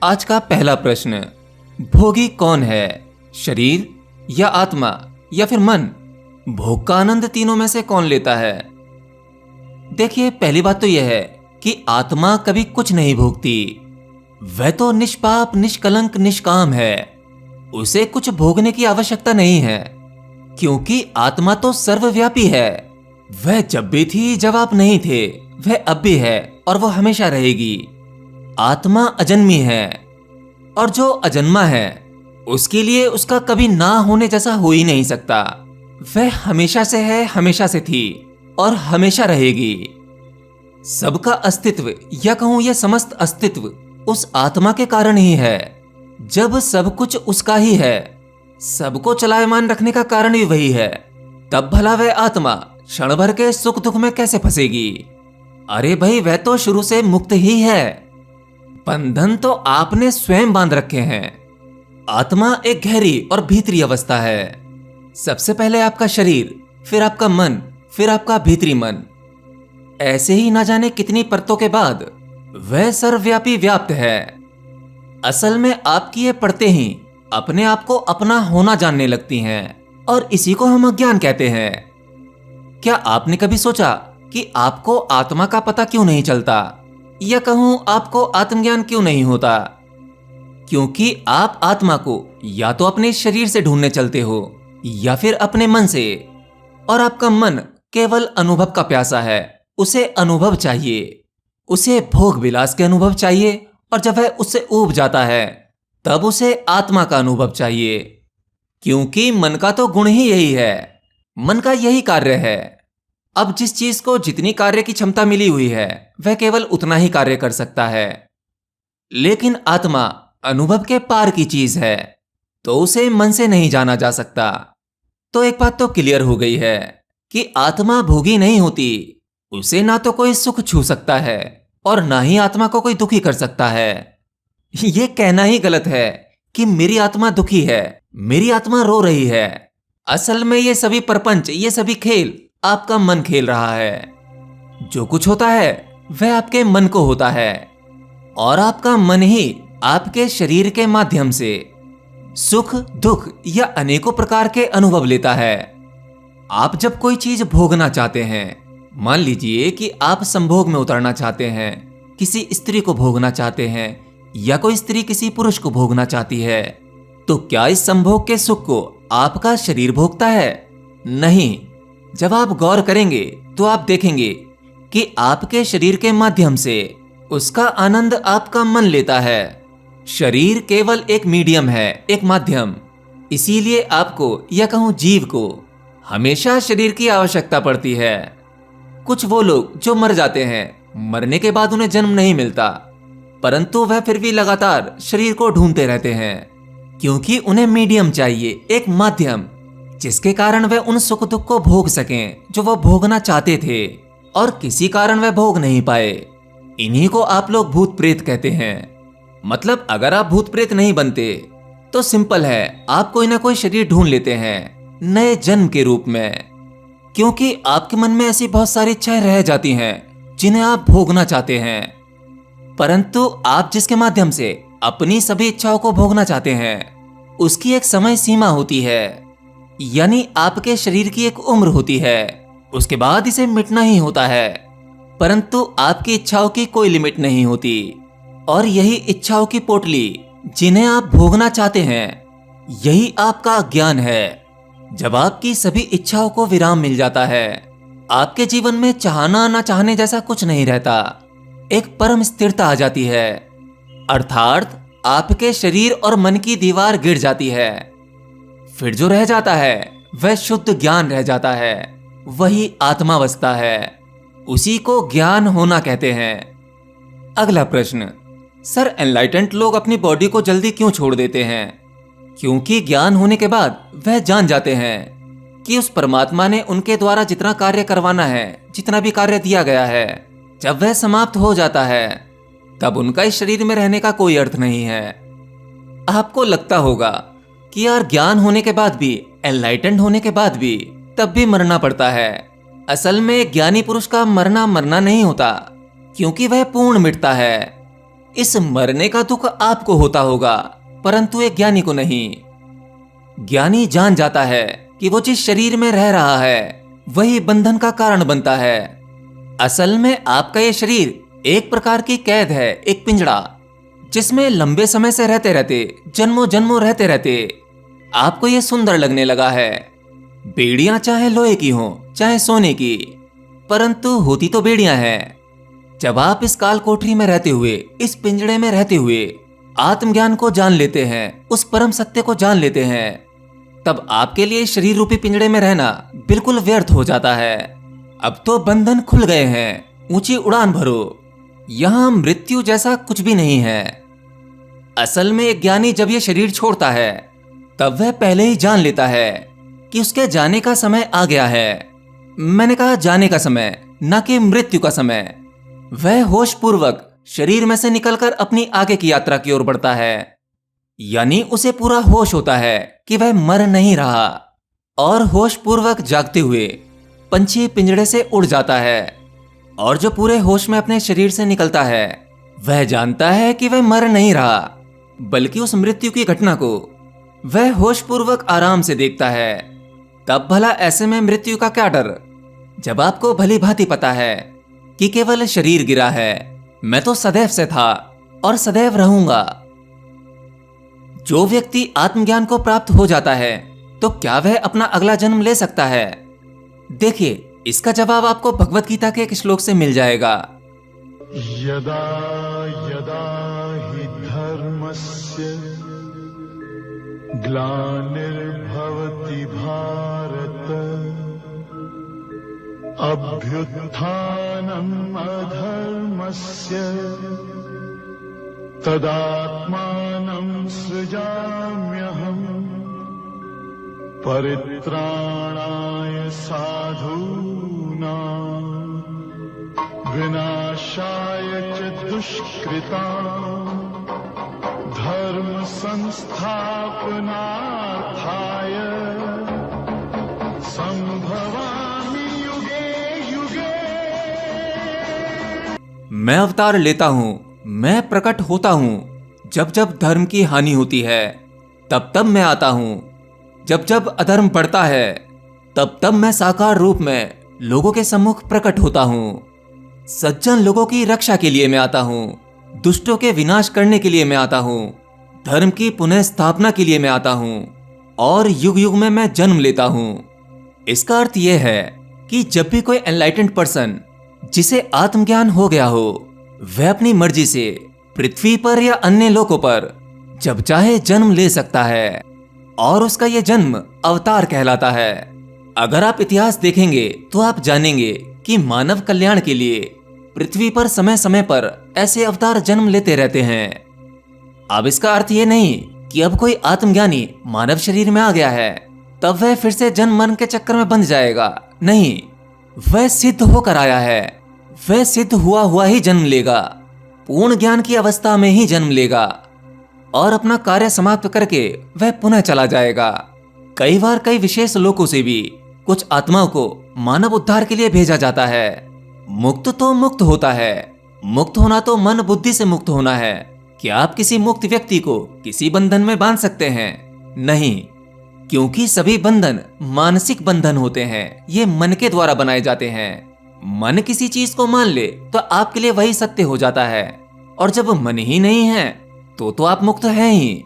आज का पहला प्रश्न, भोगी कौन है, शरीर या आत्मा या फिर मन? भोग का आनंद तीनों में से कौन लेता है? देखिए, पहली बात तो यह है कि आत्मा कभी कुछ नहीं भोगती। वह तो निष्पाप, निष्कलंक, निष्काम है। उसे कुछ भोगने की आवश्यकता नहीं है, क्योंकि आत्मा तो सर्वव्यापी है। वह जब भी थी जब आप नहीं थे, वह अब भी है और वह हमेशा रहेगी। आत्मा अजन्मी है, और जो अजन्मा है उसके लिए उसका कभी ना होने जैसा हो ही नहीं सकता। वह हमेशा से है, हमेशा से थी और हमेशा रहेगी। सबका अस्तित्व या कहूं यह समस्त अस्तित्व उस आत्मा के कारण ही है। जब सब कुछ उसका ही है, सबको चलायमान रखने का कारण भी वही है, तब भला वह आत्मा क्षण भर के सुख दुख में कैसे फंसेगी? अरे भाई, वह तो शुरू से मुक्त ही है। बंधन तो आपने स्वयं बांध रखे हैं। आत्मा एक गहरी और भीतरी अवस्था है। सबसे पहले आपका शरीर, फिर आपका मन, फिर आपका भीतरी मन। ऐसे ही ना जाने कितनी परतों के बाद वह सर्वव्यापी व्याप्त है। असल में आपकी ये परतें ही अपने आप को अपना होना जानने लगती हैं, और इसी को हम अज्ञान कहते हैं। क्या आपने कभी सोचा कि आपको आत्मा का पता क्यों नहीं चलता, या कहूं आपको आत्मज्ञान क्यों नहीं होता? क्योंकि आप आत्मा को या तो अपने शरीर से ढूंढने चलते हो या फिर अपने मन से, और आपका मन केवल अनुभव का प्यासा है। उसे अनुभव चाहिए, उसे भोग विलास के अनुभव चाहिए, और जब वह उससे ऊब जाता है तब उसे आत्मा का अनुभव चाहिए। क्योंकि मन का तो गुण ही यही है, मन का यही कार्य है। अब जिस चीज को जितनी कार्य की क्षमता मिली हुई है, वह केवल उतना ही कार्य कर सकता है। लेकिन आत्मा अनुभव के पार की चीज है, तो उसे मन से नहीं जाना जा सकता। तो एक बात तो क्लियर हो गई है कि आत्मा भोगी नहीं होती। उसे ना तो कोई सुख छू सकता है और ना ही आत्मा को कोई दुखी कर सकता है। यह कहना ही गलत है कि मेरी आत्मा दुखी है, मेरी आत्मा रो रही है। असल में ये सभी प्रपंच, ये सभी खेल आपका मन खेल रहा है। जो कुछ होता है वह आपके मन को होता है, और आपका मन ही आपके शरीर के माध्यम से सुख, दुख या अनेकों प्रकार के अनुभव लेता है। आप जब कोई चीज भोगना चाहते हैं, मान लीजिए कि आप संभोग में उतरना चाहते हैं, किसी स्त्री को भोगना चाहते हैं, या कोई स्त्री किसी पुरुष को भोगना चाहती है, तो क्या इस संभोग के सुख को आपका शरीर भोगता है? नहीं। जब आप गौर करेंगे तो आप देखेंगे कि आपके शरीर के माध्यम से उसका आनंद आपका मन लेता है। शरीर केवल एक मीडियम है, एक माध्यम। इसीलिए आपको या कहूं जीव को हमेशा शरीर की आवश्यकता पड़ती है। कुछ वो लोग जो मर जाते हैं, मरने के बाद उन्हें जन्म नहीं मिलता, परंतु वह फिर भी लगातार शरीर को ढूंढते रहते हैं, क्योंकि उन्हें मीडियम चाहिए, एक माध्यम, जिसके कारण वह उन सुख दुख को भोग सकें जो वह भोगना चाहते थे और किसी कारण वह भोग नहीं पाए। इन्हीं को आप लोग भूत प्रेत कहते हैं। मतलब अगर आप भूत प्रेत नहीं बनते तो सिंपल है, आप कोई ना कोई शरीर ढूंढ लेते हैं नए जन्म के रूप में, क्योंकि आपके मन में ऐसी बहुत सारी इच्छाएं रह जाती हैं जिन्हें आप भोगना चाहते हैं। परंतु आप जिसके माध्यम से अपनी सभी इच्छाओं को भोगना चाहते हैं, उसकी एक समय सीमा होती है, यानी आपके शरीर की एक उम्र होती है। उसके बाद इसे मिटना ही होता है। परंतु आपकी इच्छाओं की कोई लिमिट नहीं होती, और यही इच्छाओं की पोटली जिन्हें आप भोगना चाहते हैं, यही आपका ज्ञान है। जब आपकी सभी इच्छाओं को विराम मिल जाता है, आपके जीवन में चाहना ना चाहने जैसा कुछ नहीं रहता, एक परम स्थिरता आ जाती है। अर्थात आपके शरीर और मन की दीवार गिर जाती है। फिर जो रह जाता है वह शुद्ध ज्ञान रह जाता है, वही आत्मावस्था है। उसी को ज्ञान होना कहते हैं। अगला प्रश्न, सर, एनलाइटेंड लोग अपनी बॉडी को जल्दी क्यों छोड़ देते हैं? क्योंकि ज्ञान होने के बाद वह जान जाते हैं कि उस परमात्मा ने उनके द्वारा जितना कार्य करवाना है, जितना भी कार्य दिया गया है, जब वह समाप्त हो जाता है तब उनका इस शरीर में रहने का कोई अर्थ नहीं है। आपको लगता होगा कि यार, ज्ञान होने के बाद भी, एनलाइटेंड होने के बाद भी तब भी मरना पड़ता है। असल में ज्ञानी पुरुष का मरना नहीं होता, क्योंकि वह पूर्ण मिटता है। इस मरने का दुख आपको होता होगा, परंतु एक ज्ञानी को नहीं। ज्ञानी जान जाता है कि वो जिस शरीर में रह रहा है वही बंधन का कारण बनता है। असल में आपका ये शरीर एक प्रकार की कैद है, एक पिंजड़ा, जिसमें लंबे समय से रहते रहते, जन्मों जन्मों रहते रहते आपको ये सुंदर लगने लगा है। बेड़ियां चाहे लोहे की हों, चाहे सोने की, परंतु होती तो बेड़ियां हैं। जब आप इस काल कोठरी में रहते हुए, इस पिंजड़े में रहते हुए आत्मज्ञान को जान लेते हैं, उस परम सत्य को जान लेते हैं, तब आपके लिए शरीर रूपी पिंजड़े में रहना बिल्कुल व्यर्थ हो जाता है। अब तो बंधन खुल गए हैं, ऊंची उड़ान भरो। यहां मृत्यु जैसा कुछ भी नहीं है। असल में एक ज्ञानी जब यह शरीर छोड़ता है तब वह पहले ही जान लेता है कि उसके जाने का समय आ गया है। मैंने कहा जाने का समय, न कि मृत्यु का समय। वह होश पूर्वक शरीर में से निकलकर अपनी आगे की यात्रा की ओर बढ़ता है, यानी उसे पूरा होश होता है कि वह मर नहीं रहा, और होश पूर्वक जागते हुए पंछी पिंजड़े से उड़ जाता है। और जो पूरे होश में अपने शरीर से निकलता है वह जानता है कि वह मर नहीं रहा, बल्कि उस मृत्यु की घटना को वह होश पूर्वक आराम से देखता है। तब भला ऐसे में मृत्यु का क्या डर, जब आपको भली भांति पता है कि केवल शरीर गिरा है, मैं तो सदैव से था और सदैव रहूंगा। जो व्यक्ति आत्मज्ञान को प्राप्त हो जाता है तो क्या वह अपना अगला जन्म ले सकता है? देखिए, इसका जवाब आपको भगवत गीता के एक श्लोक से मिल जाएगा। यदा यदा हि धर्मस्य ग्लानिर्भवति भारत अभ्युत्थानम् अधर्मस्य तदात्मानं सृजाम्यहम् परित्राणाय साधूनां विनाशाय च दुष्कृतां धर्म संस्थापनार्थाय संभवामि युगे युगे। मैं अवतार लेता हूँ, मैं प्रकट होता हूँ। जब जब धर्म की हानि होती है तब तब मैं आता हूँ। जब जब अधर्म बढ़ता है तब तब मैं साकार रूप में लोगों के सम्मुख प्रकट होता हूँ। सज्जन लोगों की रक्षा के लिए मैं आता हूँ, दुष्टों के विनाश करने के लिए मैं आता हूँ, धर्म की पुनः स्थापना के लिए मैं आता हूँ, और युग युग में मैं जन्म लेता हूँ। इसका अर्थ यह है कि जब भी कोई एनलाइटेंड पर्सन जिसे आत्मज्ञान हो गया हो, वह अपनी मर्जी से पृथ्वी पर या अन्य लोकों पर जब चाहे जन्म ले सकता है, और उसका यह जन्म अवतार कहलाता है। अगर आप इतिहास देखेंगे तो आप जानेंगे कि मानव कल्याण के लिए पृथ्वी पर समय समय पर ऐसे अवतार जन्म लेते रहते हैं। अब इसका अर्थ ये नहीं कि अब कोई आत्मज्ञानी मानव शरीर में आ गया है तब वह फिर से जन्म मरण के चक्कर में बंध जाएगा। नहीं, वह सिद्ध होकर आया है, वह सिद्ध हुआ हुआ ही जन्म लेगा, पूर्ण ज्ञान की अवस्था में ही जन्म लेगा, और अपना कार्य समाप्त करके वह पुनः चला जाएगा। कई बार कई विशेष लोकों से भी कुछ आत्माओं को मानव उद्धार के लिए भेजा जाता है। मुक्त तो मुक्त होता है, मुक्त होना तो मन बुद्धि से मुक्त होना है। क्या आप किसी मुक्त व्यक्ति को किसी बंधन में बांध सकते हैं? नहीं, क्योंकि सभी बंधन मानसिक बंधन होते हैं, ये मन के द्वारा बनाए जाते हैं। मन किसी चीज को मान ले तो आपके लिए वही सत्य हो जाता है, और जब मन ही नहीं है तो आप मुक्त हैं ही।